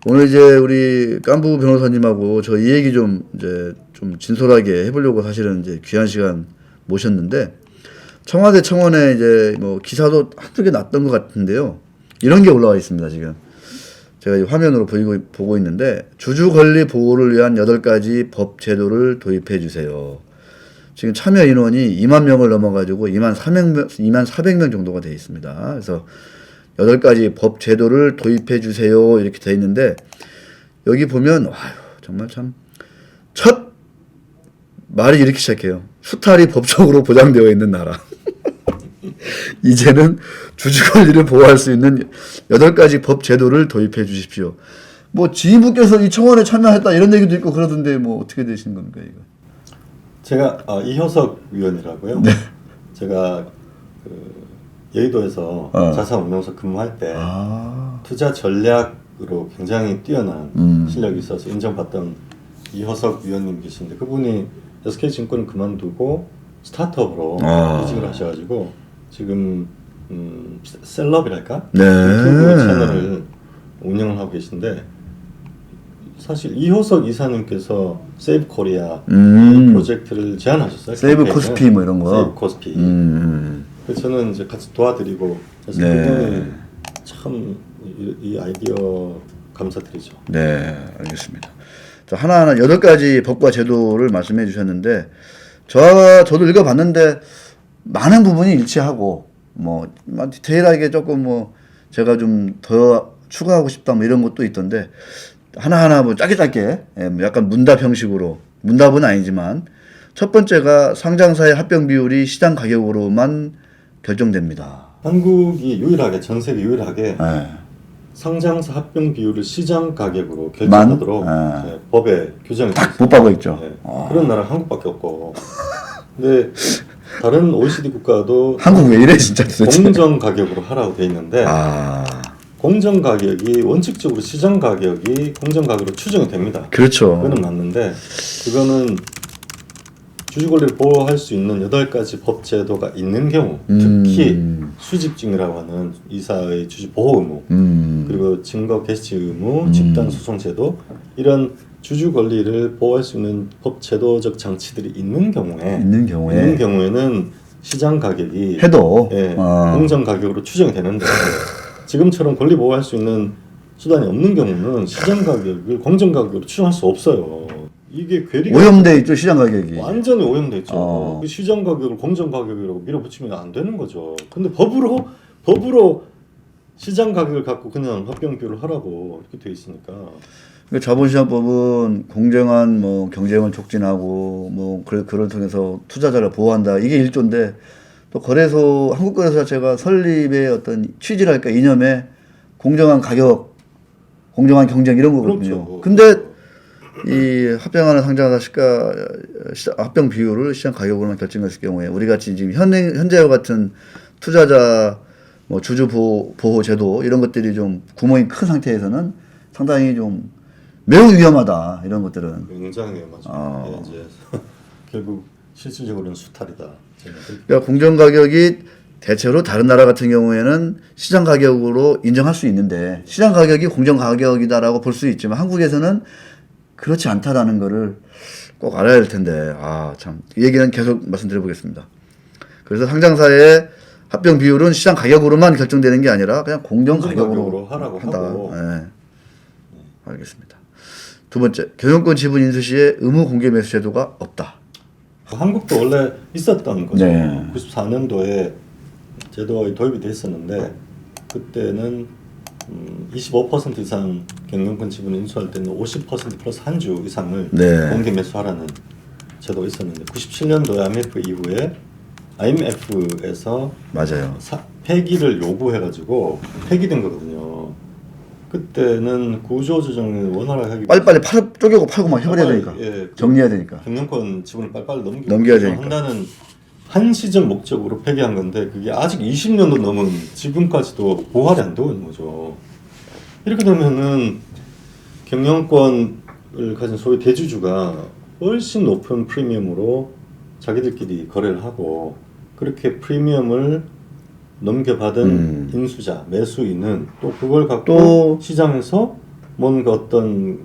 오늘 이제 우리 깐부 변호사님하고 저 이 얘기 좀 이제 좀 진솔하게 해보려고 사실은 이제 귀한 시간 모셨는데 청와대 청원에 이제 뭐 기사도 한두 개 났던 것 같은데요. 이런 게 올라와 있습니다, 지금. 제가 이 화면으로 보고 있는데 주주 권리 보호를 위한 8가지 법 제도를 도입해 주세요. 지금 참여 인원이 2만 명을 넘어가지고 2만 400명 정도가 되어 있습니다. 그래서 8가지 법 제도를 도입해 주세요. 이렇게 되어 있는데 여기 보면 와유, 정말 참 첫 말이 이렇게 시작해요. 수탈이 법적으로 보장되어 있는 나라. 이제는 주주 권리를 보호할 수 있는 8가지 법 제도를 도입해 주십시오. 뭐 지휘부께서 이 청원에 참여했다 이런 얘기도 있고 그러던데 뭐 어떻게 되신 겁니까 이거? 제가 이효석 위원이라고요. 네. 제가 여의도에서 자산운용사 근무할 때 투자 전략으로 굉장히 뛰어난 실력이 있어서 인정받던 이효석 위원님 계신데 그분이 SK증권을 그만두고 스타트업으로 이직을 하셔가지고 지금 셀럽이랄까? 네. 유튜브 채널을 운영을 하고 계신데 사실 이효석 이사님께서 세이브 코리아 프로젝트를 제안하셨어요. 세이브 코스피 뭐 이런 거. 세이브 코스피. 그래서 저는 이제 같이 도와드리고 그래서 그분이 참 이 아이디어 감사드리죠. 네, 알겠습니다. 자, 하나하나 8가지 법과 제도를 말씀해 주셨는데 저도 읽어봤는데 많은 부분이 일치하고 뭐 디테일하게 조금 뭐 제가 좀 더 추가하고 싶다 뭐 이런 것도 있던데 하나하나 뭐 짧게 약간 문답 형식으로 문답은 아니지만 첫 번째가 상장사의 합병 비율이 시장 가격으로만 결정됩니다. 한국이 유일하게 전 세계 유일하게 네. 상장사 합병 비율을 시장 가격으로 결정하도록 법에 규정이 딱 못 박아 있죠. 그런 나라 한국밖에 없고. 근데 다른 OECD 국가도 한국 왜 이래 진짜 도대체. 공정 가격으로 하라고 돼 있는데 공정 가격이 원칙적으로 시장 가격이 공정 가격으로 추정이 됩니다. 그렇죠. 그거는 맞는데 그거는 주주 권리를 보호할 수 있는 8가지 법 제도가 있는 경우 특히 수집증이라고 하는 이사의 주주 보호 의무 그리고 증거 개시 의무 집단 소송 제도 이런 주주 권리를 보호할 수 있는 법 제도적 장치들이 있는 경우에는 시장 가격이 해도 공정 가격으로 추정이 되는데 지금처럼 권리 보호할 수 있는 수단이 없는 경우는 시장 가격을 공정 가격으로 추정할 수 없어요. 이게 괴리가 오염돼 있죠 시장 가격이. 완전히 오염돼 있죠. 그 시장 가격을 공정 가격이라고 밀어붙이면 안 되는 거죠. 근데 법으로 시장 가격을 갖고 그냥 합병 비율을 하라고 이렇게 돼 있으니까. 그러니까 자본시장법은 공정한 뭐 경쟁을 촉진하고 뭐 그걸 통해서 투자자를 보호한다 이게 1조인데 또 거래소 한국거래소 자체가 설립의 어떤 취지랄까 이념에 공정한 가격, 공정한 경쟁 이런 거거든요. 그렇죠. 근데 이 합병하는 상장사 합병 비율을 시장 가격으로만 결정했을 경우에 우리 같이 지금 현재와 같은 투자자 뭐 주주 보호 제도 이런 것들이 좀 구멍이 큰 상태에서는 상당히 좀 매우 위험하다 이런 것들은. 굉장히 위험하죠. 이제 결국 실질적으로는 수탈이다. 그러니까 공정 가격이 대체로 다른 나라 같은 경우에는 시장 가격으로 인정할 수 있는데 시장 가격이 공정 가격이다라고 볼 수 있지만 한국에서는 그렇지 않다라는 거를 꼭 알아야 할 텐데 참 이 얘기는 계속 말씀드려 보겠습니다. 그래서 상장사의 합병 비율은 시장 가격으로만 결정되는 게 아니라 그냥 공정 가격으로 하라고 한다. 하고. 네. 알겠습니다. 두 번째, 경영권 지분 인수 시에 의무 공개 매수 제도가 없다. 한국도 원래 있었던 거죠. 네. 94년도에 제도가 도입이 됐었는데 그때는 25% 이상 경영권 지분 인수할 때는 50% 플러스 한 주 이상을 공개 매수하라는 제도가 있었는데 97년도에 IMF 이후에 IMF에서 맞아요. 폐기를 요구해가지고 폐기된 거거든요. 그때는 구조조정을 원활하게 하기 빨리빨리 쪼개고 팔고 막 해버려야 되니까. 정리해야 되니까. 경영권 지분을 빨리빨리 넘겨야 되니까. 한다는 한시적 목적으로 폐기한 건데 그게 아직 20년도 넘은 지금까지도 보완이 안 되고 있는 거죠. 이렇게 되면은 경영권을 가진 소위 대주주가 훨씬 높은 프리미엄으로 자기들끼리 거래를 하고 그렇게 프리미엄을 넘겨받은 인수자, 매수인은 또 그걸 갖고 시장에서 뭔가 어떤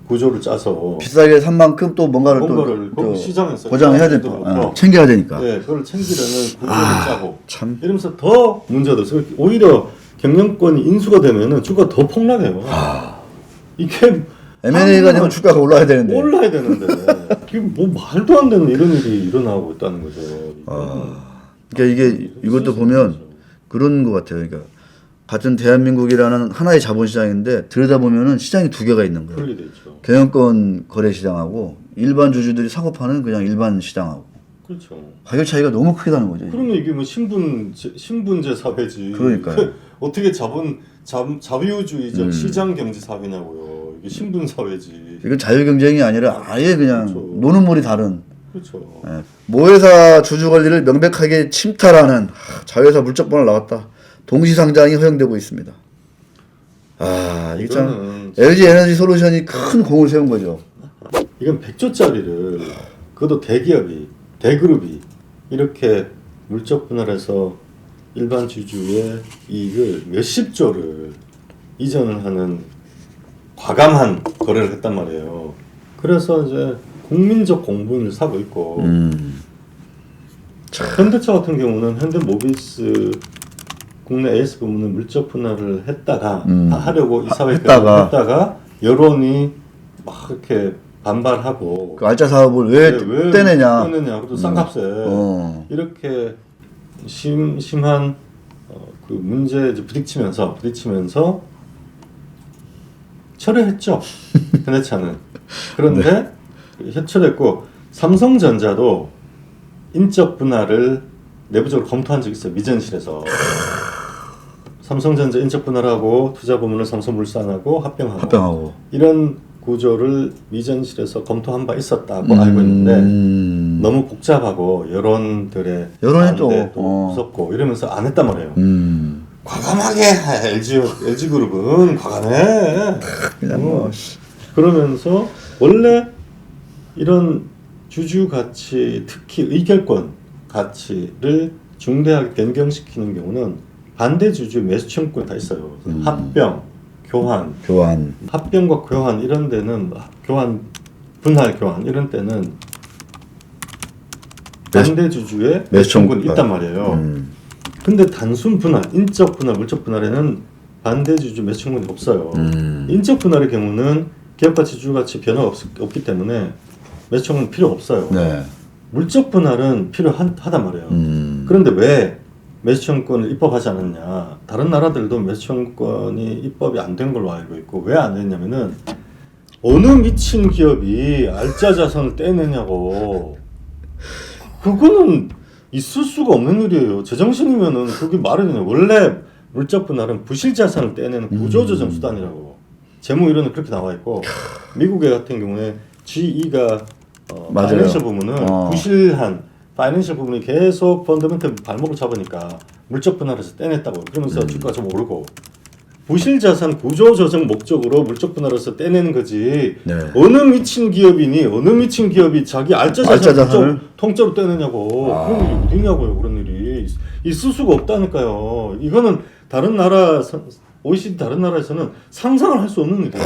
구조를 짜서 비싸게 산 만큼 또 뭔가를 뭔가를 또 시장에서 보장해야 되니까 챙겨야 되니까. 네, 그걸 챙기려는 구조를 짜고 참 이러면서 더 문제가 돼서 오히려 경영권이 인수가 되면은 주가가 더 폭락해요. 이게 M&A가 되면 주가가 올라야 되는데. 올라야 되는데 이게 뭐 말도 안 되는 이런 일이 일어나고 있다는 거죠. 그러니까 이게 이것도 보면 그런 것 같아요. 그러니까 같은 대한민국이라는 하나의 자본시장인데 들여다보면은 시장이 두 개가 있는 거예요. 분리돼 있죠. 경영권 거래 시장하고 일반 주주들이 사고 파는 그냥 일반 시장하고 그렇죠. 가격 차이가 너무 크게 나는 거죠. 그러면 이게 뭐 신분제 사회지. 그러니까요. 어떻게 자유주의적 시장 경제 사회냐고요. 이게 신분 사회지. 이건 자유 경쟁이 아니라 아예 그냥 그렇죠. 노는 물이 다른. 그렇죠. 예. 모회사 주주 관리를 명백하게 침탈하는 자회사 물적번호 나왔다. 동시상장이 허용되고 있습니다. 아, 이게 참 LG 에너지 솔루션이 큰 공을 세운 거죠. 이건 100조짜리를 그것도 대기업이 대그룹이 이렇게 물적 분할해서 일반 주주의 이익을 몇십 조를 이전을 하는 과감한 거래를 했단 말이에요. 그래서 이제 국민적 공분을 사고 있고 현대차 같은 경우는 현대모비스 국내 AS 부문은 물적 분할을 했다가 하려고 이사회 했다가 여론이 막 이렇게 반발하고 그 알짜 사업을 왜 떼내냐. 그것도 싼값에 이렇게 심한 그 문제에 이제 부딪히면서 철회했죠. 현대차는. 그런데 철회했고 삼성전자도 인적 분할을 내부적으로 검토한 적이 있어요. 미전실에서. 삼성전자 인적 분할하고 투자 부문을 삼성물산하고 합병하고 이런 구조를 미전실에서 검토한 바 있었다고 알고 있는데 너무 복잡하고 여론들의 여론이 또 무섭고 이러면서 안 했단 말이에요. 과감하게 LG그룹은 과감해. 그냥 뭐 그러면서 원래 이런 주주 가치 특히 의결권 가치를 중대하게 변경시키는 경우는 반대 주주 매수 청구권이 다 있어요. 합병, 교환, 합병과 교환 이런 데는 분할 교환 이런 때는 반대 주주의 매수 청구권이 있단 말이에요. 근데 단순 분할, 인적 분할, 물적 분할에는 반대 주주 매수 청구권이 없어요. 인적 분할의 경우는 기업 가치, 주주 가치 변화가 없기 때문에 매수 청구는 필요 없어요. 네. 물적 분할은 필요하단 말이에요. 그런데 왜 매수청구권을 입법하지 않았냐? 다른 나라들도 매수청구권이 입법이 안 된 걸로 알고 있고 왜 안 됐냐면은 어느 미친 기업이 알짜 자산을 떼내냐고. 그거는 있을 수가 없는 일이에요. 제정신이면은 그게 말이 되냐? 원래 물적 분할은 부실 자산을 떼내는 구조조정 수단이라고. 재무 이론은 그렇게 나와 있고 미국의 같은 경우에 GE가 파이낸셜 부문은 부실한 파이낸셜 부분이 계속 펀더멘털 발목을 잡으니까 물적 분할해서 떼냈다고. 그러면서 주가가 좀 오르고 부실 자산 구조 조정 목적으로 물적 분할해서 떼내는 거지. 네. 어느 미친 기업이 자기 알짜 자산을 통째로 떼내냐고. 그런 일이 어디냐고요. 그런 일이 있을 수가 없다니까요. 이거는 다른 나라 OECD 다른 나라에서는 상상을 할 수 없는 일이에요.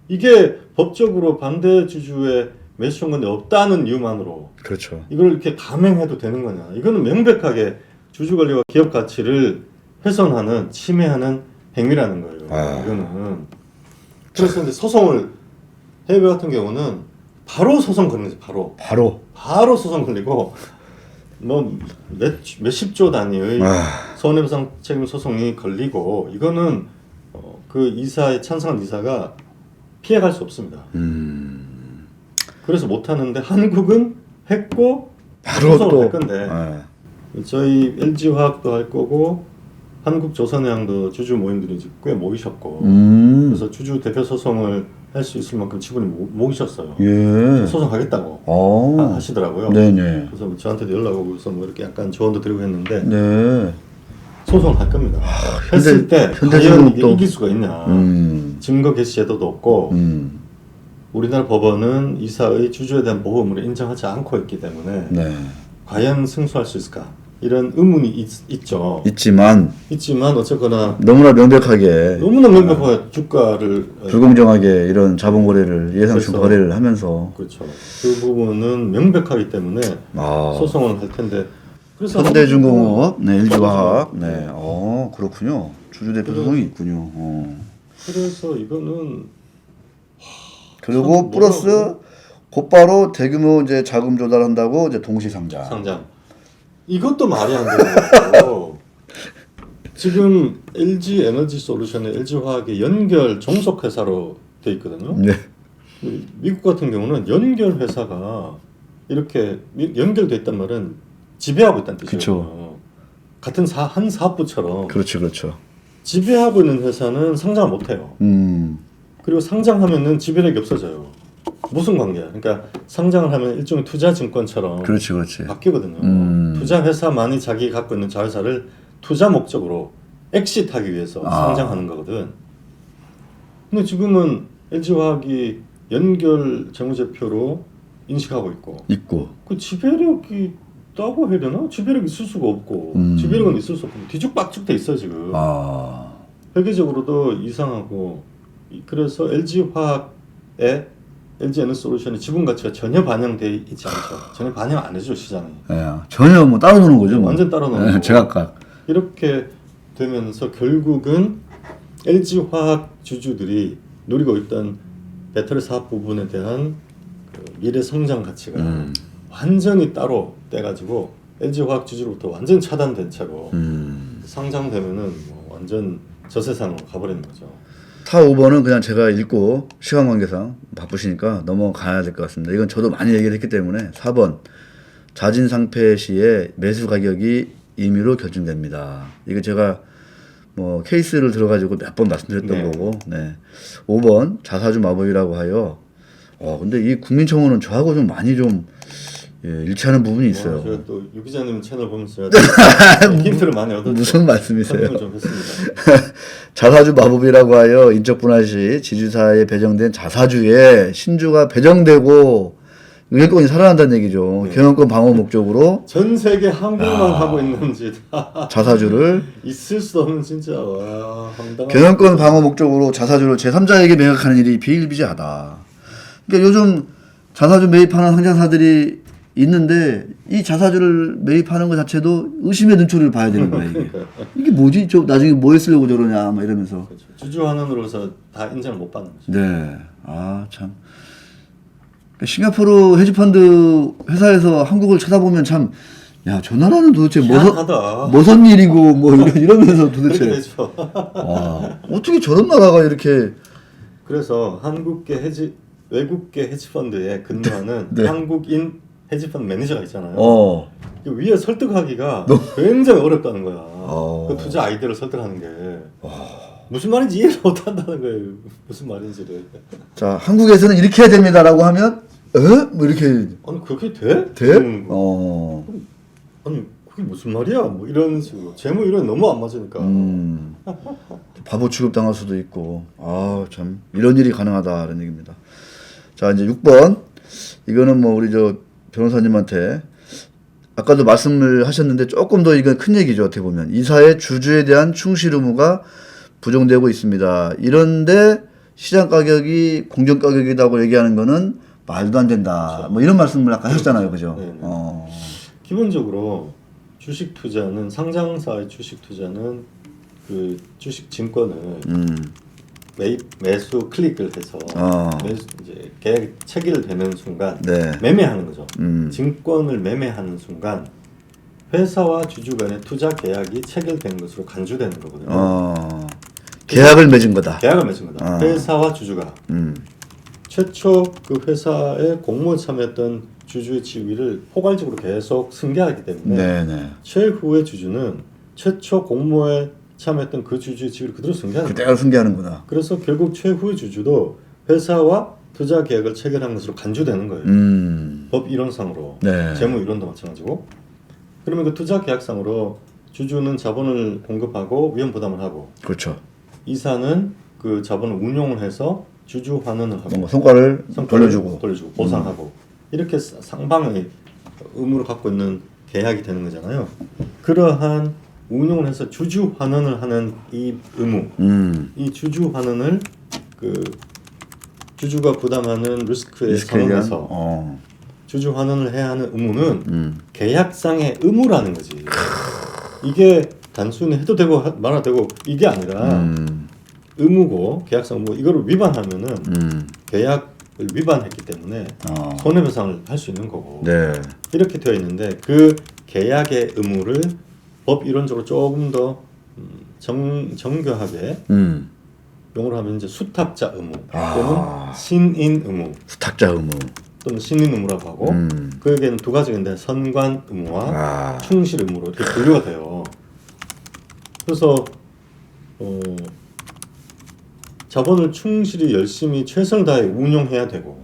이게 법적으로 반대 주주의 매수 청구권이 없다는 이유만으로 그렇죠. 이걸 이렇게 감행해도 되는 거냐? 이거는 명백하게 주주 관리와 기업 가치를 훼손하는 침해하는 행위라는 거예요. 이거는 그래서 이제 소송을 해외 같은 경우는 바로 소송 걸리죠. 바로 소송 걸리고 뭐 몇십조 단위의 손해배상 책임 소송이 걸리고 이거는 그 이사의 찬성한 이사가 피해갈 수 없습니다. 그래서 못 하는데 한국은 했고 바로 또 할 건데 저희 LG화학도 할 거고 한국조선해양도 주주 모임들이 이제 꽤 모이셨고 그래서 주주 대표 소송을 할 수 있을 만큼 직원이 모이셨어요. 예. 소송하겠다고 하시더라고요. 네네. 그래서 저한테도 연락 오고 그래서 뭐 이렇게 약간 조언도 드리고 했는데 네. 소송할 겁니다. 했을 때 과연 이게 이길 수가 있냐. 증거 개시 제도도 없고 우리나라 법원은 이사의 주주에 대한 보호 의무를 인정하지 않고 있기 때문에 과연 승소할 수 있을까? 이런 의문이 있죠. 있지만 어쨌거나 너무나 명백하게 너무나 명백하게 주가를 불공정하게 이런 자본 거래를 예상치 그래서- 거래를 하면서 그렇죠. 그 부분은 명백하기 때문에 소송을 할 텐데 그래서 현대중공업, 네, LG화학, 네. 네, 그렇군요. 주주 대표 소송이 있군요. 그래서 이거는 그리고 참 플러스 뭐라고? 곧바로 대규모 이제 자금 조달한다고 이제 동시 상장. 이것도 말이 안 되는 거고 지금 LG 에너지 솔루션의 LG화학의 연결 종속 회사로 돼 있거든요. 네, 미국 같은 경우는 연결 회사가 이렇게 연결돼 있단 말은 지배하고 있다는 뜻이거든요. 같은 한 사업부처럼 그렇죠. 지배하고 있는 회사는 상장을 못 해요. 그리고 상장하면은 지배력이 없어져요. 무슨 관계야? 그러니까 상장을 하면 일종의 투자 증권처럼 그렇지. 바뀌거든요. 투자 회사만이 자기 갖고 있는 자회사를 투자 목적으로 엑시트하기 위해서 상장하는 거거든. 근데 지금은 LG화학이 연결 재무제표로 인식하고 있고 그 지배력이 있다고 해야 되나? 지배력이 있을 수가 없고 지배력은 있을 수 없고 뒤죽박죽 돼 있어 지금. 회계적으로도 이상하고 그래서 LG화학의 LG 에너지솔루션의 지분 가치가 전혀 반영돼 있지 않죠. 전혀 반영 안 해줘 시장이. 네, 전혀 뭐 따로 노는 거죠. 뭐. 완전 따로 노는 거고. 제각각. 이렇게 되면서 결국은 LG화학 주주들이 노리고 있던 배터리 사업 부분에 대한 그 미래 성장 가치가 완전히 따로 떼가지고 LG화학 주주로부터 완전 차단된 채로 상장되면은 뭐 완전 저 세상으로 가버리는 거죠. 4, 5번은 그냥 제가 읽고 시간 관계상 바쁘시니까 넘어가야 될 것 같습니다. 이건 저도 많이 얘기를 했기 때문에 4번 자진 상폐 시에 매수 가격이 임의로 결정됩니다. 이거 제가 뭐 케이스를 들어가지고 몇 번 말씀드렸던 거고, 네. 5번 자사주 마법이라고 하여. 근데 이 국민청원은 저하고 좀 많이 좀 일치하는 부분이 있어요. 제가 또 유 기자님 채널 보면서 제가 힌트를 많이 얻었죠. 무슨 말씀이세요? 설명을 좀 했습니다. 자사주 마법이라고 하여 인적 분할 시 지주사에 배정된 자사주에 신주가 배정되고 의결권이 살아난다는 얘기죠. 경영권 방어 목적으로 전 세계 한국만 하고 있는지 다 자사주를 있을 수 없는 진짜 와 황당한 경영권 방어 목적으로 자사주를 제3자에게 매각하는 일이 비일비재하다. 그러니까 요즘 자사주 매입하는 상장사들이 있는데 이 자사주를 매입하는 것 자체도 의심의 눈초리를 봐야 되는 거야 이게. 이게 뭐지? 저 나중에 뭐에 쓰려고 저러냐 막 이러면서. 그렇죠. 주주환원으로서 다 인정을 못 받는 거죠. 네. 참. 싱가포르 헤지펀드 회사에서 한국을 쳐다보면 참, 야, 저 나라는 도대체 희한하다. 무슨 일이고, 뭐, 이러면서 그렇게 도대체. 되죠. 와, 어떻게 저런 나라가 이렇게. 그래서 외국계 헤지펀드에 근무하는 네. 한국인 헤지펀드 매니저가 있잖아요. 그 위에 설득하기가 굉장히 어렵다는 거야. 그 투자 아이디어를 설득하는 게. 무슨 말인지 이해를 못 한다는 거예요. 무슨 말인지를. 자, 한국에서는 이렇게 해야 됩니다라고 하면, 뭐 이렇게. 아니, 그렇게 돼? 돼? 아니, 그게 무슨 말이야? 뭐 이런 식으로. 재무 이론 너무 안 맞으니까. 바보 취급당할 수도 있고. 참. 이런 일이 가능하다는 얘기입니다. 자, 이제 6번. 이거는 뭐 우리 변호사님한테 아까도 말씀을 하셨는데 조금 더 이건 큰 얘기죠. 어떻게 보면. 이사의 주주에 대한 충실 의무가 부정되고 있습니다. 이런데 시장 가격이 공정 가격이라고 얘기하는 거는 말도 안 된다. 그렇죠. 뭐 이런 말씀을 아까 하셨잖아요. 그죠? 네. 기본적으로 주식 투자는 상장사의 주식 투자는 그 주식 증권을 매수 클릭을 해서 이제 계약 체결되는 순간 매매하는 거죠. 증권을 매매하는 순간 회사와 주주 간의 투자 계약이 체결되는 것으로 간주되는 거거든요. 계약을 맺은 거다. 계약을 맺은 거다. 회사와 주주가 최초 그 회사에 공모에 참여했던 주주의 지위를 포괄적으로 계속 승계하기 때문에 최후의 주주는 최초 공모에 참여했던 그 주주의 지위를 그대로 승계하는 그대로 승계하는구나. 그래서 결국 최후의 주주도 회사와 투자 계약을 체결한 것으로 간주되는 거예요. 법 이론상으로, 재무 이론도 마찬가지고. 그러면 그 투자 계약상으로 주주는 자본을 공급하고 위험 부담을 하고, 그렇죠. 이사는 그 자본을 운용을 해서 주주 환원을 하고, 성과를 돌려주고 보상하고, 이렇게 상방의 의무를 갖고 있는 계약이 되는 거잖아요. 그러한 운용을 해서 주주 환원을 하는 이 의무, 이 주주 환원을 그 주주가 부담하는 리스크에 리스크에 대한 선언해서 주주 환원을 해야 하는 의무는 계약상의 의무라는 거지. 이게 단순히 해도 되고 말아도 되고 이게 아니라 의무고 계약상 의무 이거를 위반하면은 계약을 위반했기 때문에 손해배상을 할 수 있는 거고. 네. 이렇게 되어 있는데 그 계약의 의무를 법 이론적으로 조금 더 정교하게 용어로 하면 이제 수탁자 의무 또는 신인 의무, 수탁자 의무 또는 신인 의무라고 하고 그에게는 두 가지가 있는데 선관 의무와 충실 의무로 이렇게 분류가 돼요. 그래서 자본을 충실히 열심히 최선을 다해 운용해야 되고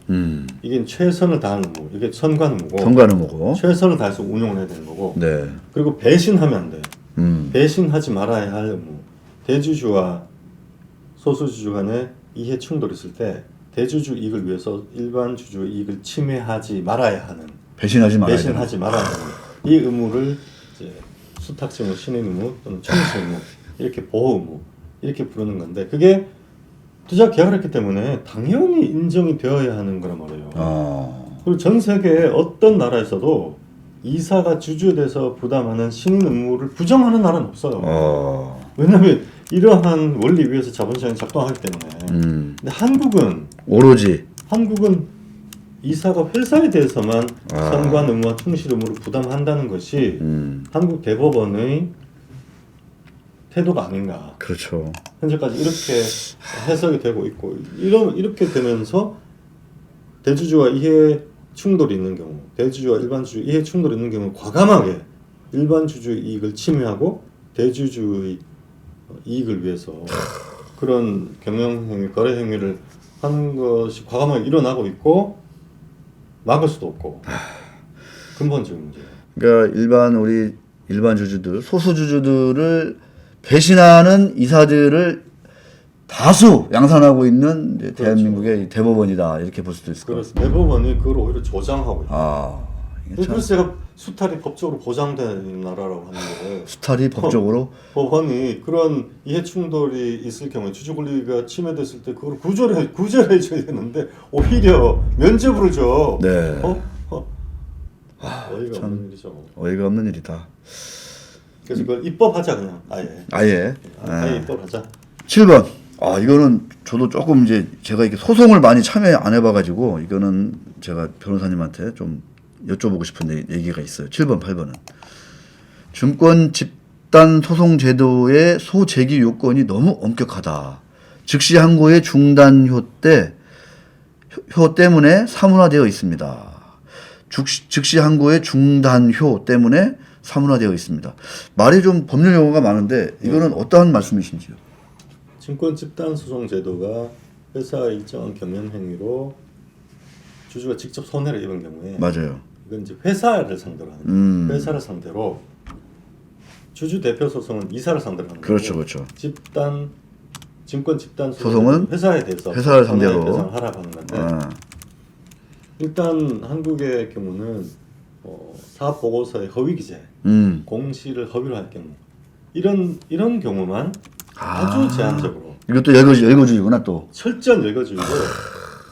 이게 최선을 다하는 의무, 이게 선관 의무고 선관 의무고 최선을 다해서 운용을 해야 되는 거고 네. 그리고 배신하면 안 돼. 배신하지 말아야 할 의무. 대주주와 소수주주 간에 이해 충돌이 있을 때 대주주 이익을 위해서 일반 주주의 이익을 침해하지 말아야 하는 배신하지 말아야 배신하지 말아야 하는 이 의무를 이제 수탁자 의무, 신인 의무 또는 충실 의무 이렇게 보호 의무 이렇게 부르는 건데 그게 투자 계약을 했기 때문에 당연히 인정이 되어야 하는 거란 말이에요. 그리고 전 세계 어떤 나라에서도 이사가 주주에 대해서 부담하는 신인 의무를 부정하는 나라는 없어요. 왜냐하면 이러한 원리 위에서 자본시장이 작동하기 때문에. 근데 한국은 이사가 회사에 대해서만 선관 의무와 충실 의무를 부담한다는 것이 한국 대법원의 태도가 아닌가. 그렇죠. 현재까지 이렇게 해석이 되고 있고 이렇게 되면서 대주주와 이해 충돌이 있는 경우, 대주주와 일반 주주 이해 충돌이 있는 경우 과감하게 일반 주주의 이익을 침해하고 대주주의 이익을 위해서 그런 경영행위, 거래행위를 하는 것이 과감하게 일어나고 있고 막을 수도 없고 근본적인 문제예요. 그러니까 우리 일반 주주들, 소수 주주들을 배신하는 이사들을 다수 양산하고 있는 이제 그렇죠. 대한민국의 대법원이다 이렇게 볼 수도 있을 것 그래서 같습니다. 대법원이 그걸 오히려 조장하고 있어요. 이게 참 그래서 제가 수탈이 법적으로 보장된 나라라고 하는데 수탈이 법적으로 법원이 그런 이해 충돌이 있을 경우에 주주 권리가 침해됐을 때 그걸 구제를 해줘야 되는데 오히려 면죄부를 줘. 네. 어이가 참 없는 일이죠. 어이가 없는 일이다. 그래서 그걸 입법하자 그냥 아예. 입법하자. 7번. 이거는 저도 조금 이제 제가 이렇게 소송을 많이 참여 안 해봐가지고 이거는 제가 변호사님한테 좀 여쭤보고 싶은 얘기가 있어요. 7번, 8번은 증권 집단 소송 제도의 소재기 요건이 너무 엄격하다. 즉시 항고의 중단효 때문에 사문화되어 있습니다. 즉시 항고의 중단효 때문에 사문화되어 있습니다. 말이 좀 법률 용어가 많은데 이거는 어떠한 말씀이신지요? 증권 집단 소송 제도가 회사의 일정한 경영 행위로 주주가 직접 손해를 입은 경우에 맞아요. 이건 이제 회사를 상대로 하는 거예요. 회사를 상대로 주주 대표 소송은 이사를 상대로 하는 그렇죠, 거고 그렇죠. 증권 집단 소송은 회사에 대해서 회사를 상대로 배상을 하라고 하는 건데 일단 한국의 경우는 사업 보고서의 허위 기재, 공시를 허위로 할 경우 이런 경우만 아주 제한적으로 이것도 열거주의구나 또. 철저한 열거주의로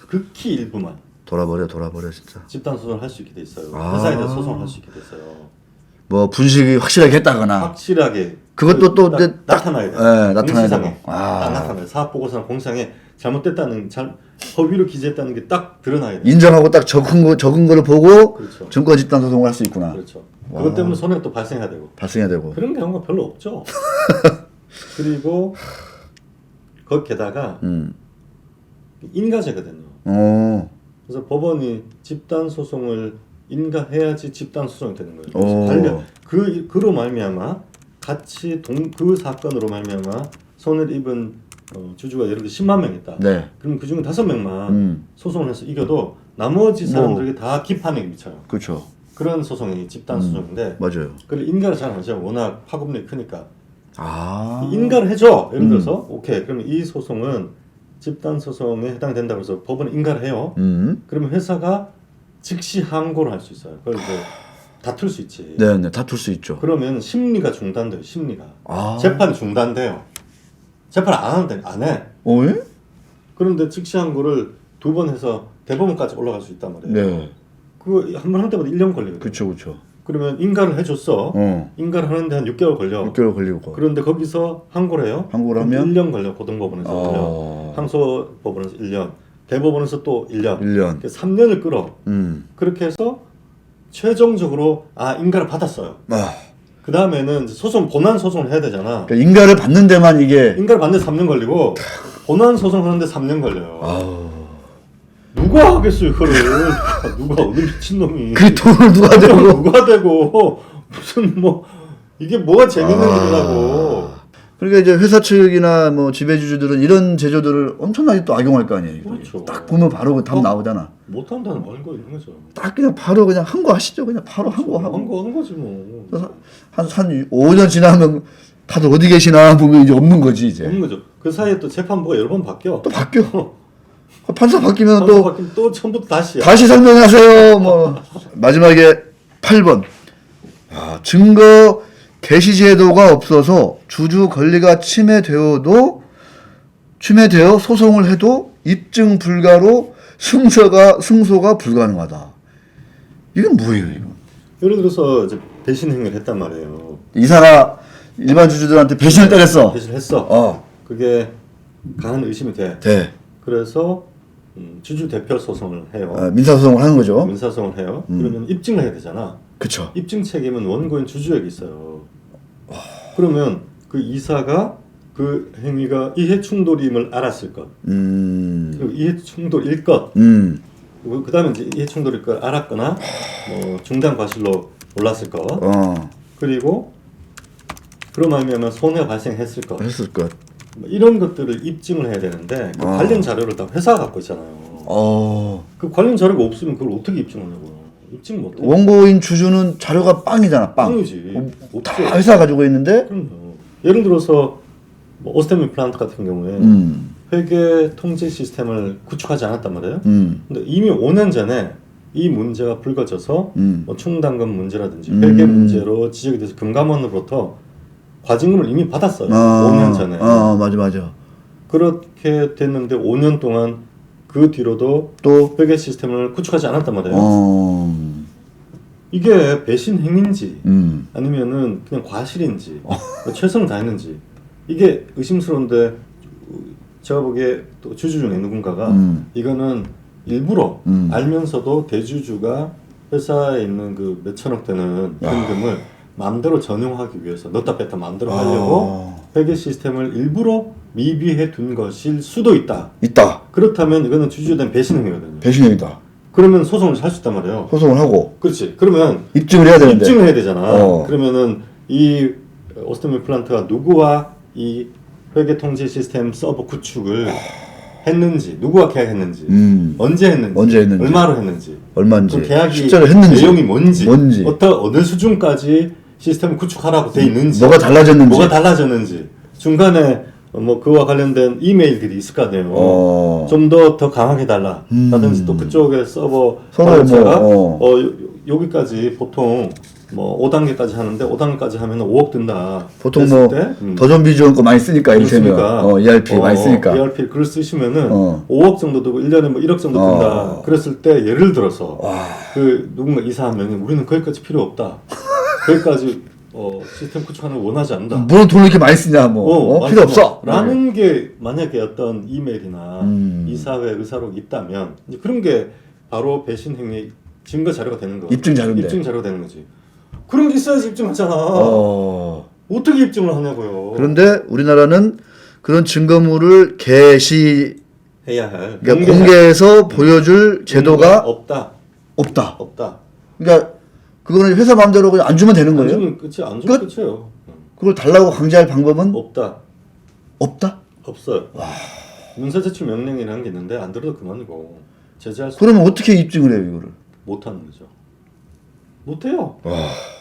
극히 일부만 돌아버려 진짜. 집단 소송을 할 수 있게 돼 있어요. 회사에 대해서 소송을 할 수 있게 돼 있어요. 뭐 분식이 확실하게 했다거나. 확실하게 그것도 또 나타나야 돼. 네, 나타나야 공시상에 되고. 딱 나타나요. 사업 보고서나 공시상에 잘못됐다는 허위로 기재했다는 게 딱 드러나야 돼. 인정하고 딱 적은 거를 보고 그렇죠. 증권 집단 소송을 할 수 있구나. 그렇죠. 그것 때문에 손해가 또 발생해야 되고. 발생해야 되고. 그런 경우가 별로 없죠. 그리고 거기에다가 인가제거든요. 그래서 법원이 집단 소송을 인가해야지 집단 소송이 되는 거예요. 그래서 그로 말미암아 같이 그 사건으로 말미암아 손해를 입은 주주가 예를 들어 10만 명 있다. 네. 그럼 그 중에 5명만 소송을 해서 이겨도 나머지 사람들에게 다 기판이 미쳐요. 그렇죠. 그런 소송이 집단 소송인데. 맞아요. 그걸 인가를 잘 안 하죠. 워낙 파급력이 크니까. 아. 인가를 해줘. 예를 들어서 오케이. 그러면 이 소송은 집단 소송에 해당이 된다고 해서 법원에 인가를 해요. 그러면 회사가 즉시 항고를 할 수 있어요. 그걸 이제 다툴 수 있지. 네, 다툴 수 있죠. 그러면 심리가 중단돼요. 심리가. 아. 재판이 중단돼요. 재판 안 하는데 안 해. 예? 그런데 즉시 항고를 2번 해서 대법원까지 올라갈 수 있단 말이에요. 네. 그거 한 번 할 때마다 1년 걸리거든요. 그렇죠. 그러면 인가를 해줬어. 인가를 하는데 한 6개월 걸려. 6개월 걸리고. 그런데 거기서 항고를 해요. 항고를 하면 1년 걸려. 고등법원에서 걸려. 항소법원에서 1년. 대법원에서 또 1년. 1년. 3년을 끌어. 그렇게 해서 최종적으로 인가를 받았어요. 그 다음에는 소송 본안 소송을 해야 되잖아. 그러니까 인가를 받는 데만 이게 인가를 받는데 3년 걸리고 본안 소송하는데 3년 걸려요. 아우. 누가 하겠어요 그거를. 누가 어느 미친놈이. 그 돈을 누가 대고 누가 대고 무슨 뭐 이게 뭐가 재밌는 일이라고. 그러니까 이제 회사 측이나 뭐 지배주주들은 이런 제조들을 엄청나게 또 악용할 거 아니에요. 그렇죠. 딱 보면 바로 그 답 나오잖아. 못한다는 알고 있는 거죠. 딱 그냥 바로 그냥 항고하시죠. 그냥 바로 항고하고. 한 거지 뭐. 한 5년 지나면 다들 어디 계시나 보면 이제 없는 거지 이제. 없는 거죠. 그 사이에 또 재판부가 여러 번 바뀌어. 또 바뀌어. 판사 바뀌면 판사 또 바뀌면 또 처음부터 다시야. 다시 설명하세요. 뭐 마지막에 8번. 증거 개시 제도가 없어서 주주 권리가 침해되어 소송을 해도 입증 불가로 승소가 불가능하다. 이건 뭐예요, 이거? 예를 들어서 이제 배신 행위를 했단 말이에요. 이사가 일반 주주들한테 배신을 때렸어. 배신했어. 그게 강한 의심이 돼. 돼. 그래서 주주 대표 소송을 해요. 민사소송을 하는 거죠. 민사소송을 해요. 그러면 입증을 해야 되잖아. 그쵸. 입증 책임은 원고인 주주에게 있어요. 그러면 그 이사가 그 행위가 이해 충돌임을 알았을 것. 그리고 이해 충돌일 것. 그 다음에 이제 이해 충돌일 걸 알았거나 뭐 중단 과실로 몰랐을 것. 그리고 그로 말미암아 손해가 발생했을 것. 했을 것. 뭐 이런 것들을 입증을 해야 되는데 그 관련 자료를 다 회사가 갖고 있잖아요. 그 관련 자료가 없으면 그걸 어떻게 입증하냐고요. 입증 못 해. 원고인 주주는 자료가 빵이잖아. 빵이지. 다 회사 가지고 있는데. 그럼요. 예를 들어서 뭐 오스템 임플란트 같은 경우에 회계 통제 시스템을 구축하지 않았단 말이에요. 근데 이미 5년 전에 이 문제가 불거져서 뭐 충당금 문제라든지 회계 문제로 지적이 돼서 금감원으로부터 과징금을 이미 받았어요. 5년 전에. 맞아. 그렇게 됐는데 5년 동안 그 뒤로도 또 회계 시스템을 구축하지 않았단 말이에요. 이게 배신 행위인지 아니면은 그냥 과실인지 최선을 다했는지 이게 의심스러운데 제가 보기에 또 주주 중에 누군가가 이거는 일부러 알면서도 대주주가 회사에 있는 그 몇천억 되는 현금을 마음대로 전용하기 위해서 넣다 뺐다 마음대로 하려고 회계 시스템을 일부러 미비해 둔 것일 수도 있다. 그렇다면 이거는 주주에 대한 배신 행위거든요. 배신행위다. 그러면 소송을 할 수 있단 말이에요. 소송을 하고. 그렇지. 그러면 입증을 해야 되는데. 입증을 해야 되잖아. 그러면은 이 오스템 임플란트가 누구와 이 회계 통제 시스템 서버 구축을 했는지, 누구와 계약했는지, 언제 했는지, 얼마로 했는지, 얼마인지, 그 계약이 실제로 했는지, 내용이 뭔지, 어느 수준까지 시스템을 구축하라고 돼 있는지, 뭐가 달라졌는지, 중간에 뭐 그와 관련된 이메일들이 있을 거 아니에요. 좀 더 강하게 달라. 라든지 또 그쪽에 서버 관리자가 여기까지 보통 뭐 5단계까지 하는데 5단계까지 하면 5억 든다. 보통 뭐 더존비 지원 거 많이 쓰니까 이를테면 ERP 많이 쓰니까 ERP 글을 쓰시면은 5억 정도 들고 1년에 뭐 1억 정도 든다. 그랬을 때 예를 들어서 그 누군가 이사 한 명이 우리는 거기까지 필요 없다. 거기까지 시스템 구축하는 걸 원하지 않는다. 무슨 돈을 이렇게 많이 쓰냐 뭐 필요 없어. 라는 게 만약에 어떤 이메일이나 이사회 의사록이 있다면 이제 그런 게 바로 배신 행위 증거 자료가 되는 거야. 입증 자료인데. 입증 자료가 되는 거지. 그런 게 있어야지 입증하잖아. 어떻게 입증을 하냐고요. 그런데 우리나라는 그런 증거물을 게시해야 할. 그러니까 공개해서 보여줄 제도가 없다. 그러니까 그거는 회사 마음대로 그냥 안 주면 되는 거예요? 안 주면 끝이 안 주면 끝이에요. 그걸 달라고 강제할 방법은 없다. 없어요. 문서제출 명령이라는 게 있는데 안 들어도 그만이고 제재할 수. 그러면 어떻게 입증을 해요 이거를? 못하는 거죠. 못해요.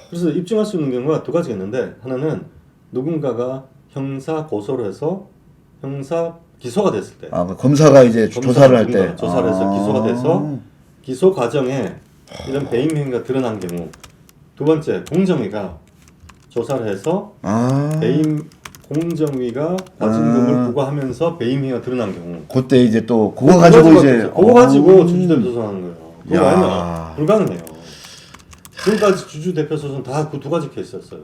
그래서 입증할 수 있는 경우가 두 가지가 있는데 하나는 누군가가 형사 고소를 해서 형사 기소가 됐을 때. 검사가 이제 조사를 할 때. 조사를 해서 기소가 돼서 기소 과정에 이런 배임 행위가 드러난 경우. 두 번째, 공정위가 조사를 해서 배임 공정위가 과징금을 부과하면서 배임행위가 드러난 경우. 그때 이제 또 그거 가지고 이제 그거 가지고 주주대표 소송하는 거예요. 그거 야. 아니면 불가능해요. 지금까지 주주대표 소송 다 그 두 가지 케이스였어요.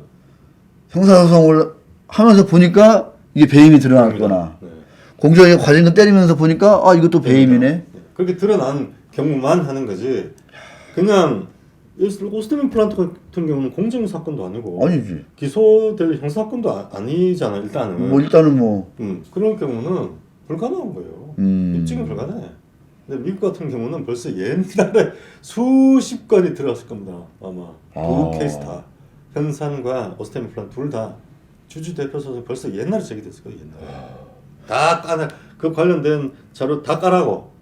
형사소송을 하면서 보니까 이게 배임이 드러났거나 네. 공정위가 과징금 때리면서 보니까 아 이것도 배임이네. 네. 그렇게 드러난 경우만 하는 거지. 그냥 오스테민 플란트 같은 경우는 공정 사건도 아니고 아니지. 기소될 형사 사건도 아니잖아 일단은. 뭐 일단은 뭐 그런 경우는 불가능한 거예요. 입증이 불가능해. 근데 미국 같은 경우는 벌써 옛날에 수십 건이 들어갔을 겁니다. 아마 두 케이스 다 현산과 오스테민 플란트 둘 다 주주 대표 소송 벌써 옛날에 제기됐을 거예요. 옛날에 다 까나 그 관련된 자료 다 까라고.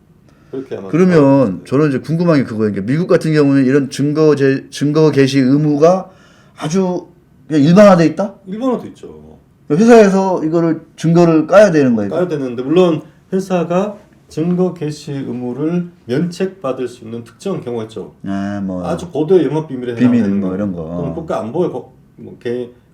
그렇게 아마 그러면 저는 이제 궁금한 게 그거예요. 그러니까 미국 같은 경우는 이런 증거 개시 의무가 아주 그냥 일반화돼 있다? 일본어도 있죠. 회사에서 이거를 증거를 까야 되는 거예요. 까야 되는데 물론 회사가 증거 개시 의무를 면책받을 수 있는 특정 경우가 있죠. 뭐 아주 고도의 영업 비밀에 비밀 해당되는 뭐 거. 이런 거. 국가 안보에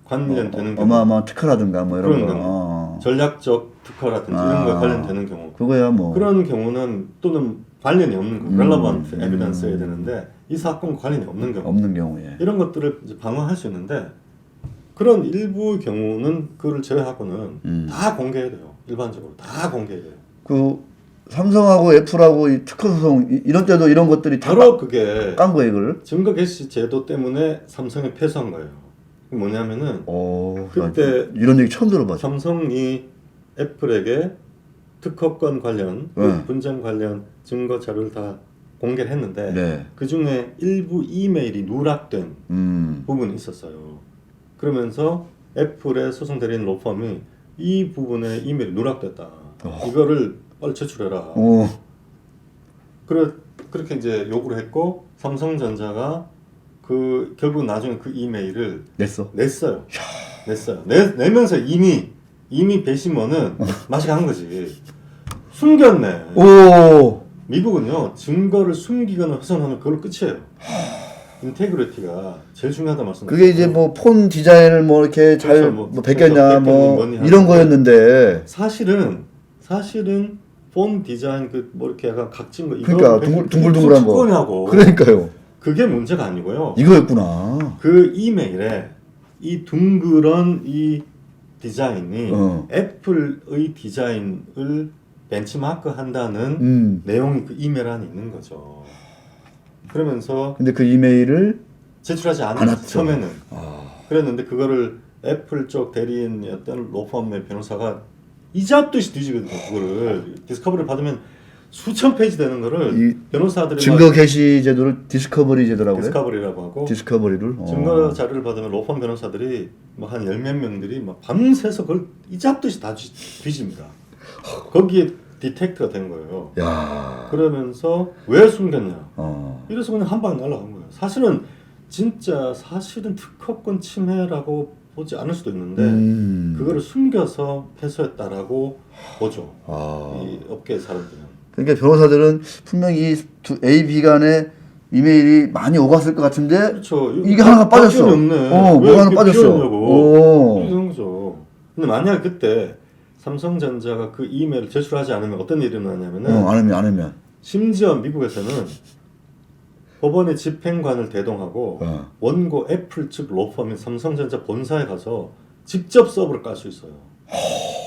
관련되는 경우. 어마어마한 특허라든가 뭐 이런 그런 거. 경우. 전략적 특허라든지 이런 거에 관련되는 경우. 그거야 뭐. 그런 경우는 또는 관련이 없는 거. relevant evidence여야 되는데 이 사건과 관련이 없는 경우. 없는 경우에. 이런 것들을 이제 방어할 수 있는데 그런 일부 경우는 그걸 제외하고는 다 공개해야 돼요. 일반적으로 다 공개해야 돼요. 그 삼성하고 애플하고 이 특허 소송 이런 때도 이런 것들이 다 바로 그게 깐 거예요, 이걸. 증거 개시 제도 때문에 삼성이 패소한 거예요. 그게 뭐냐면은 그때 이런 얘기 처음 들어봤어. 삼성이 애플에게 특허권 관련, 분쟁 관련 증거 자료를 다 공개를 했는데 그 중에 일부 이메일이 누락된 부분이 있었어요. 그러면서 애플의 소송 대리인 로펌이 이 부분에 이메일이 누락됐다. 이거를 빨리 제출해라. 그렇게 이제 요구를 했고 삼성전자가 그 결국 나중에 그 이메일을 냈어요. 내면서 이미 배심원은 맛이 간 거지. 숨겼네. 미국은요 증거를 숨기거나 훼손하면 그걸로 끝이에요. 인테그리티가 제일 중요하다 말씀. 그게 이제 뭐 폰 디자인을 뭐 이렇게 잘 뭐 베꼈냐 뭐 이런 거였는데 사실은 폰 디자인 그 뭐 이렇게 약간 각진 거 이거 그러니까 둥글둥글한 거. 거냐고. 그러니까요. 그게 문제가 아니고요. 이거였구나. 그 이메일에 이 둥그런 이 디자인이 애플의 디자인을 벤치마크 한다는 내용이 그 이메일 안에 있는 거죠. 그러면서 근데 그 이메일을 제출하지 않았죠. 처음에는. 그랬는데 그거를 애플 쪽 대리인이었던 로펌의 변호사가 이잡듯이 뒤지거든요. 그거를 디스커버리를 받으면 수천 페이지 되는 거를 변호사들이 증거 개시 제도를 디스커버리 제도라고 해요? 디스커버리라고 하고 디스커버리를 증거 자료를 받으면 로펌 변호사들이 뭐 한 열 몇 명들이 막 밤새서 그걸 이잡듯이 다 뒤집니다. 거기에 디텍트가 된 거예요. 야. 그러면서 왜 숨겼냐? 이래서 그냥 한 방에 날아간 거예요. 사실은 특허권 침해라고 보지 않을 수도 있는데 그거를 숨겨서 패소했다라고 보죠. 이 업계 사람들은. 그러니까 변호사들은 분명히 이 A, B 간에 이메일이 많이 오갔을 것 같은데 그렇죠. 이게 하나가 빠졌어. 뭐가 하나 빠졌어. 이런 거죠. 근데 만약 그때 삼성전자가 그 이메일을 제출하지 않으면 어떤 일이 일어나냐면은 안 하면 심지어 미국에서는 법원의 집행관을 대동하고 원고 애플 측 로펌인 삼성전자 본사에 가서 직접 서버를 깔 수 있어요.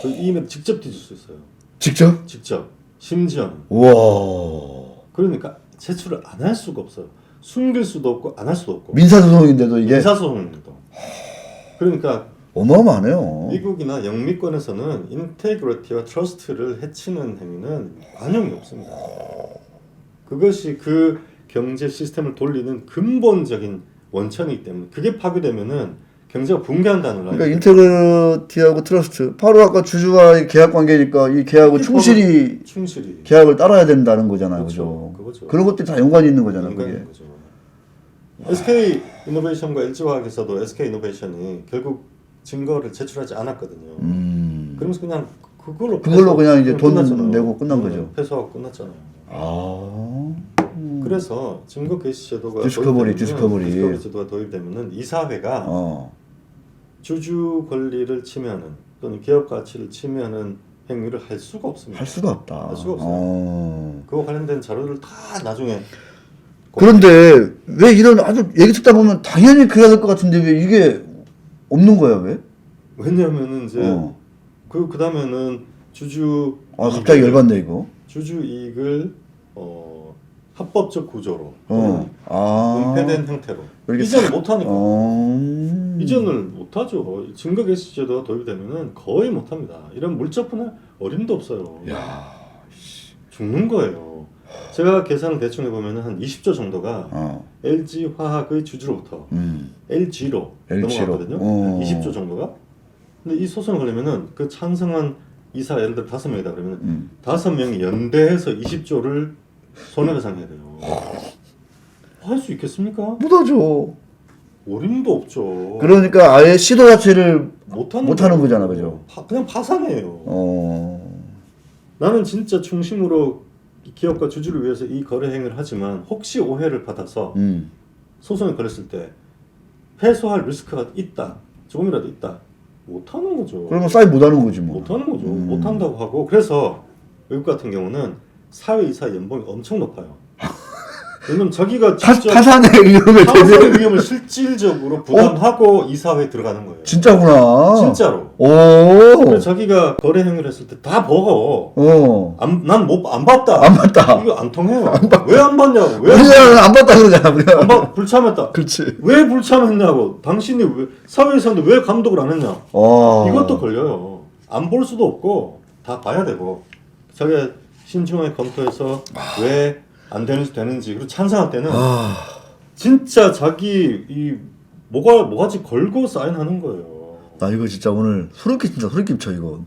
그 이메일 직접 뒤질 수 있어요. 직접. 심지어는. 우와. 그러니까 제출을 안 할 수가 없어요. 숨길 수도 없고 안 할 수도 없고. 민사소송인데도 이게. 민사소송인데도. 그러니까 어마어마하네요. 미국이나 영미권에서는 인테그리티와 트러스트를 해치는 행위는 관용이 없습니다. 그것이 그 경제 시스템을 돌리는 근본적인 원천이기 때문에 그게 파괴되면은 경제가 붕괴한다는 거예요. 그러니까 인테그리티하고 트러스트. 바로 아까 주주와의 계약 관계니까 이 계약을 충실히 계약을 따라야 된다는 거잖아요. 그죠? 그런 것들이 다 연관이 있는 거잖아요. 그게. SK 이노베이션과 LG화학에서도 SK 이노베이션이 결국 증거를 제출하지 않았거든요. 그러면서 그냥 그걸로 그냥 이제 돈 내고 끝난 거죠. 패소하고 끝났잖아요. 그래서 증거 개시 제도가 디스커버리 디스커버리 제도가 도입되면은 이사회가 어. 주주 권리를 침해하는 또는 기업 가치를 침해하는 행위를 할 수가 없습니다. 할 수가 없다. 할 수가 없어요. 어. 그거 관련된 자료를 다 나중에 그런데 왜 이런 아주 얘기 듣다 보면 당연히 그래야 될 것 같은데 왜 이게 없는 거야 왜? 왜냐하면은 이제 어. 그 다음에는 주주 아 갑자기 열받네 이거. 주주 이익을 합법적 구조로 은폐된 형태로 이전을 못하니까 이전을 못하죠. 증거 개시 제도가 도입되면은 거의 못합니다. 이런 물적분할 어림도 없어요. 야. 죽는 거예요. 제가 계산을 대충 해보면 한 20조 정도가 LG 화학의 주주로부터 LG로 넘어갔거든요. 20조 정도가. 근데 이 소송을 걸려면은 그 찬성한 이사 예를 들어 5명이다 그러면 5명이 연대해서 20조를 손해배상해야 돼요. 할 수 있겠습니까? 못하죠. 어림도 없죠. 그러니까 아예 시도 자체를 못하는 거잖아, 그죠? 그냥 파산해요. 나는 진짜 중심으로 기업과 주주를 위해서 이 거래 행위를 하지만 혹시 오해를 받아서 소송에 걸렸을 때 패소할 리스크가 있다, 조금이라도 있다, 못하는 거죠. 그러면 사인 못하는 거지 뭐. 못하는 거죠. 못한다고 하고 그래서 외국 같은 경우는 사회이사 연봉이 엄청 높아요. 왜냐면 자기가 직접 파산의 위험에 파산의 위험을 실질적으로 부담하고 이사회에 들어가는 거예요. 진짜구나. 진짜로. 오. 그래서 자기가 거래 행위를 했을 때 다 먹어. 난 안 봤다. 안 봤다. 이거 안 통해요. 왜 안 봤냐고. 우리나라는 안 봤다 그러잖아. 우리가. 불참했다. 그렇지. 왜 불참했냐고. 당신이 왜 사회에서인데 왜 감독을 안 했냐. 이것도 걸려요. 안 볼 수도 없고 다 봐야 되고 자기가 신중하게 검토해서 왜 안 되는지 그리고 찬성할 때는 진짜 자기 이 모가지 걸고 사인하는 거예요. 나 이거 진짜 오늘 소름 끼쳐 이거.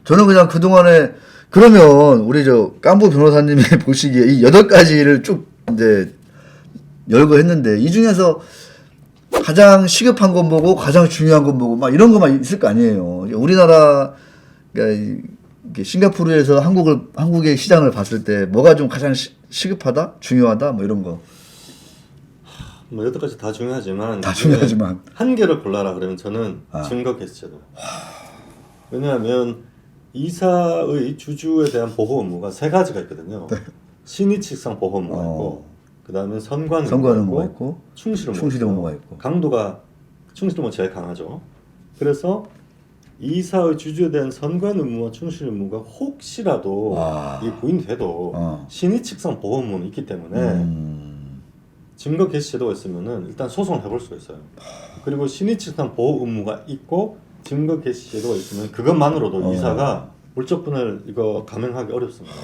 저는 그냥 그동안에 그러면 우리 저 깐부 변호사님이 보시기에 이 8가지를 쭉 이제 열거 했는데 이 중에서 가장 시급한 건 뭐고 가장 중요한 건 뭐고 막 이런 거만 있을 거 아니에요. 우리나라 그러니까 싱가포르에서 한국의 시장을 봤을 때 뭐가 좀 가장 시급하다, 중요하다, 뭐 이런 거. 뭐 8가지 다 중요하지만 한 개를 골라라 그러면 저는 증거 개시 제도. 왜냐하면 이사의 주주에 대한 보호 의무가 3가지가 있거든요. 네. 신의칙상 보호 의무가 있고, 그 다음에 선관 의무가 있고, 충실 의무가 있고. 강도가 충실 의무가 제일 강하죠. 그래서 이사의 주주에 대한 선관 의무와 충실 의무가 혹시라도 이 부인이 돼도 신의칙상 보호 의무는 있기 때문에 증거 개시 제도가 있으면은 일단 소송을 해볼 수가 있어요. 그리고 신의칙상 보호 의무가 있고 증거 개시 제도가 있으면 그것만으로도 이사가 물적분을 이거 감행하기 어렵습니다.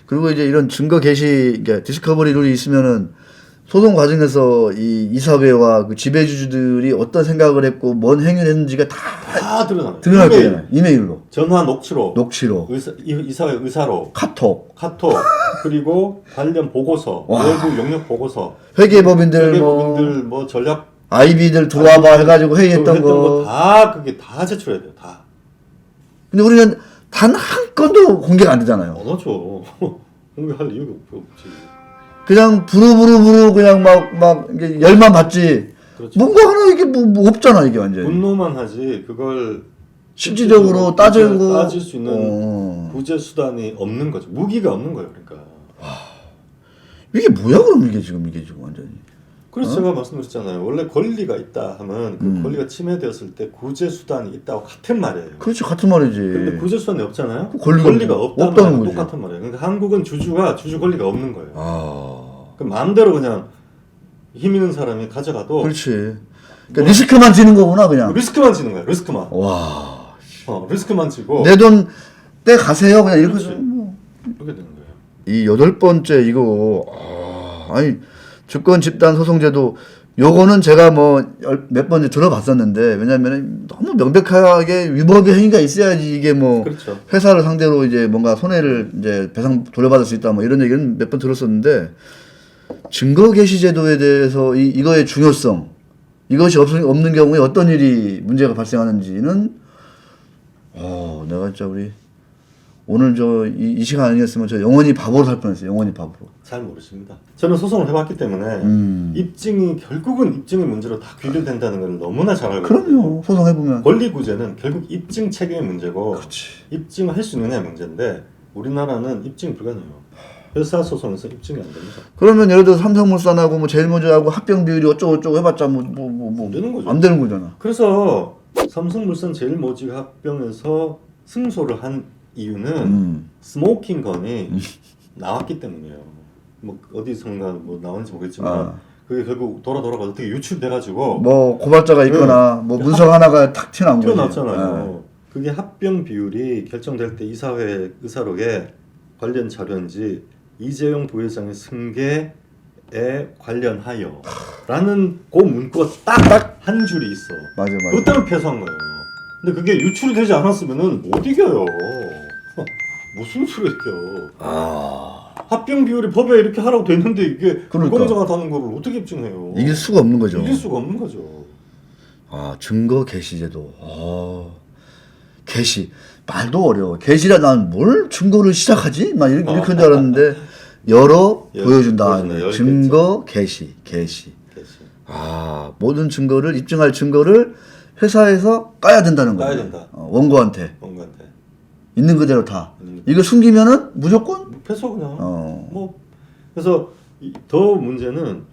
그리고 이제 이런 증거 개시, 그러니까 디스커버리 룰이 있으면은 소송 과정에서 이 이사회와 그 지배주주들이 어떤 생각을 했고 뭔 행위를 했는지가 다 드러날 거잖아요. 이메일로, 전화 녹취록, 이사회 의사로, 카톡 그리고 관련 보고서, 외부 영역 보고서, 회계법인들 뭐 전략 아이비들 들어와봐 해가지고 회의했던 거 다 그게 다 제출해야 돼요. 다. 근데 우리는 단 한 건도 공개가 안 되잖아요. 안 하죠. 공개할 이유가 없지. 그냥 부르부르 그냥 막 이게 열만 받지. 그렇죠. 뭔가 하나 이게 뭐 없잖아 이게 완전히. 분노만 하지 그걸 실질적으로 따질 수 있는 구제 수단이 없는 거죠. 무기가 없는 거예요. 그러니까. 이게 뭐야 그럼 이게 지금 완전히. 그래서 제가 말씀드렸잖아요. 원래 권리가 있다 하면 그 권리가 침해되었을 때 구제 수단이 있다고 같은 말이에요. 그렇지 같은 말이지. 근데 구제 수단이 없잖아요. 권리가 없다는 거지. 똑같은 말이에요. 그러니까 한국은 주주 권리가 없는 거예요. 그럼 마음대로 그냥 힘 있는 사람이 가져가도. 그렇지. 그러니까 리스크만 지는 거구나 그냥. 리스크만 지는 거야. 리스크만. 와. 리스크만 지고. 내 돈 떼 가세요 그냥 이렇게. 그렇게 되는 거예요. 이 8번째 이거 아니. 주권 집단 소송제도 요거는 제가 뭐 몇 번 들어봤었는데 왜냐면 너무 명백하게 위법의 행위가 있어야지 이게 뭐 그렇죠. 회사를 상대로 이제 뭔가 손해를 이제 배상 돌려받을 수 있다 뭐 이런 얘기는 몇 번 들었었는데 증거 개시 제도에 대해서 이거의 중요성 이것이 없는 경우에 어떤 일이 문제가 발생하는지는 내가 진짜 우리 오늘 이 시간 아니었으면 저 영원히 바보로 살 뻔했어요. 영원히 바보로. 잘 모르십니다. 저는 소송을 해봤기 때문에 입증이 결국은 입증의 문제로 다 귀결된다는 걸 너무나 잘 알고 있거든요. 그럼요. 소송해보면. 권리구제는 결국 입증 책임의 문제고 그렇지. 입증을 할 수 있느냐의 문제인데 우리나라는 입증이 불가능해요. 회사 소송에서 입증이 안 됩니다. 그러면 예를 들어 삼성물산하고 뭐 제일모직하고 합병 비율이 어쩌고 해봤자 안 되는 거죠. 안 되는 거잖아. 그래서 삼성물산 제일모직 합병에서 승소를 한 이유는 스모킹 건이 나왔기 때문이에요. 뭐 어디선가 뭐 나왔는지 모르겠지만 그게 결국 돌아가 어떻게 유출돼가지고 뭐 고발자가 있거나 뭐 문서 하나가 탁 튀어나온 거지. 튀어나왔잖아요. 그게 합병 비율이 결정될 때 이사회 의사록에 관련 자료인지 이재용 부회장의 승계에 관련하여 라는 그 문구가 딱 한 줄이 있어. 맞아. 그것 때문에 패소한 거예요. 근데 그게 유출이 되지 않았으면은 못 이겨요. 무슨 소리야 이겨. 합병 비율이 법에 이렇게 하라고 돼 있는데 이게 그러니까. 불공정하다는 걸 어떻게 입증해요? 이길 수가 없는 거죠. 이길 수가 없는 거죠. 증거 개시제도. 개시. 말도 어려워. 개시라 난 뭘 증거를 시작하지? 막 이렇게 한 줄 알았는데 보여준다. 증거 개시. 모든 증거를 입증할 증거를 회사에서 까야 된다는 거예요. 까야 된다. 원고한테 원고한테. 있는 그대로 다. 있는 이거 숨기면은 무조건 패소 그냥. 뭐 그래서 더 문제는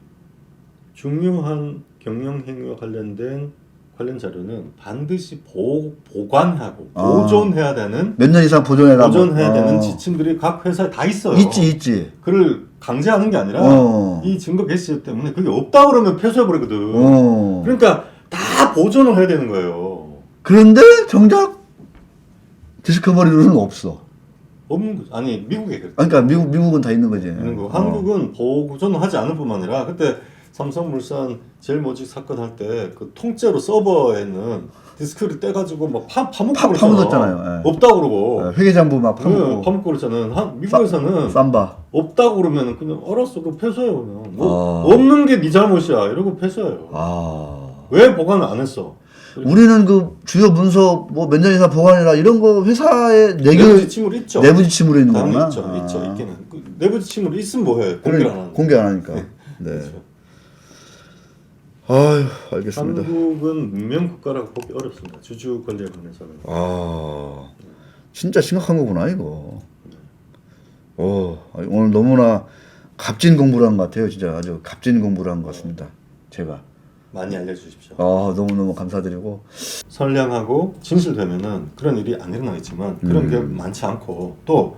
중요한 경영 행위와 관련된 관련 자료는 반드시 보관하고 보존해야 되는 몇 년 이상 보존해야 되는 지침들이 각 회사에 다 있어요. 있지. 그를 강제하는 게 아니라 이 증거 개시 때문에 그게 없다 그러면 패소해 버리거든. 그러니까 다 보존을 해야 되는 거예요. 그런데 정작 디스커버리 룰은 없어. 없는 거죠. 아니 미국에 그래. 그러니까 미국은 다 있는 거지. 한국은 보존을 하지 않을 뿐만 아니라 그때 삼성물산 제일모직 사건 할 때 그 통째로 서버에는 디스크를 떼가지고 막 파묻었잖아요. 없다 그러고 회계장부 막 파묻고. 파묻고 그랬잖아요. 미국에서는 쌈바. 없다 그러면 그냥 알았어, 그 패소해요 그냥. 뭐 없는 게 네 잘못이야 이러고 패소해요. 왜 보관을 안 했어? 우리는 그 주요 문서 뭐 몇 년 이상 보관이라 이런 거 회사에 내부 지침으로 있죠. 내부 지침으로 있는 거구나. 있죠. 있기는. 내부 지침으로 있으면 뭐해? 공개 안 하니까. 네. 그렇죠. 아유, 알겠습니다. 한국은 문명 국가라고 보기 어렵습니다. 주주 권리에 관해서는. 진짜 심각한 거구나 이거. 오늘 너무나 값진 공부를 한 것 같아요. 진짜 아주 값진 공부를 한 것 같습니다. 제가. 많이 알려주십시오. 너무너무 감사드리고. 선량하고 진실되면은 그런 일이 안 일어나겠지만 그런 기업 많지 않고 또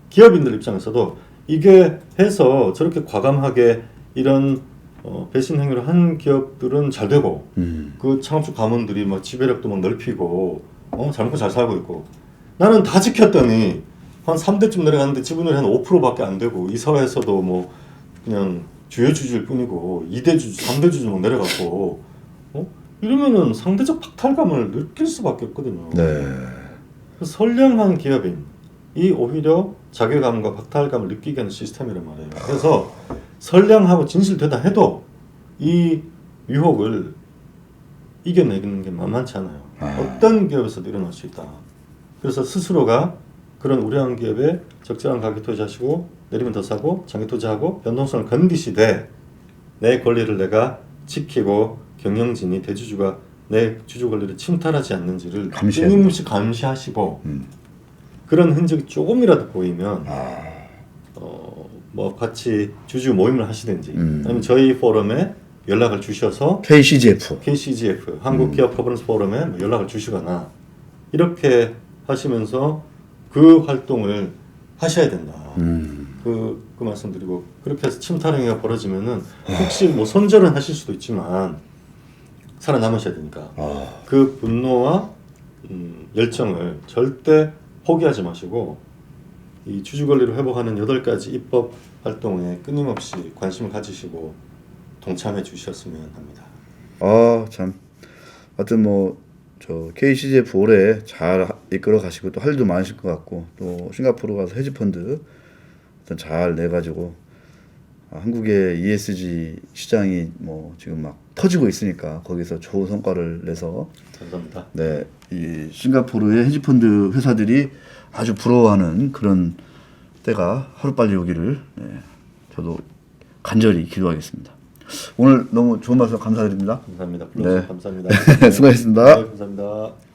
기업인들 입장에서도 이게 해서 저렇게 과감하게 이런 배신 행위를 한 기업들은 잘 되고 그 창업주 가문들이 막 지배력도 막 넓히고 잘 먹고 잘 살고 있고 나는 다 지켰더니 한 3대쯤 내려갔는데 지분율이 한 5%밖에 안 되고 이사회에서도 뭐 그냥 주요 주주일 뿐이고 2대 주주, 3대 주주 막 내려갔고 이러면은 상대적 박탈감을 느낄 수밖에 없거든요. 네. 선량한 기업인이 오히려 자괴감과 박탈감을 느끼게 하는 시스템이란 말이에요. 그래서 선량하고 진실되다 해도 이 유혹을 이겨내는 게 만만치 않아요. 어떤 기업에서도 일어날 수 있다. 그래서 스스로가 그런 우려한 기업에 적절한 가격 투자하시고 내리면 더 사고 장기 투자하고 변동성을 건디시되 내 권리를 내가 지키고 경영진이 대주주가 내 주주 권리를 침탈하지 않는지를 끊임없이 감시하시고 그런 흔적이 조금이라도 보이면 뭐 같이 주주 모임을 하시든지 아니면 저희 포럼에 연락을 주셔서 KCGF 한국기업 거버넌스 포럼에 뭐 연락을 주시거나 이렇게 하시면서 그 활동을 하셔야 된다. 그 말씀드리고 그렇게 해서 침탈 행위가 벌어지면은 혹시 뭐 손절은 하실 수도 있지만 살아남으셔야 되니까 그 분노와 열정을 절대 포기하지 마시고 이 주주 권리를 회복하는 8가지 입법 활동에 끊임없이 관심을 가지시고 동참해 주셨으면 합니다. 참. 하여튼 저 KCGF 올해 잘 이끌어 가시고 또 할 일도 많으실 것 같고 또 싱가포르 가서 헤지펀드 잘 내가지고 한국의 ESG 시장이 뭐 지금 막 터지고 있으니까 거기서 좋은 성과를 내서 감사합니다. 네, 이 싱가포르의 헤지펀드 회사들이 아주 부러워하는 그런 때가 하루빨리 오기를 저도 간절히 기도하겠습니다. 오늘 너무 좋은 말씀 감사드립니다. 감사합니다. 불러주셔서 네. 감사합니다. 수고하셨습니다. 네, 감사합니다.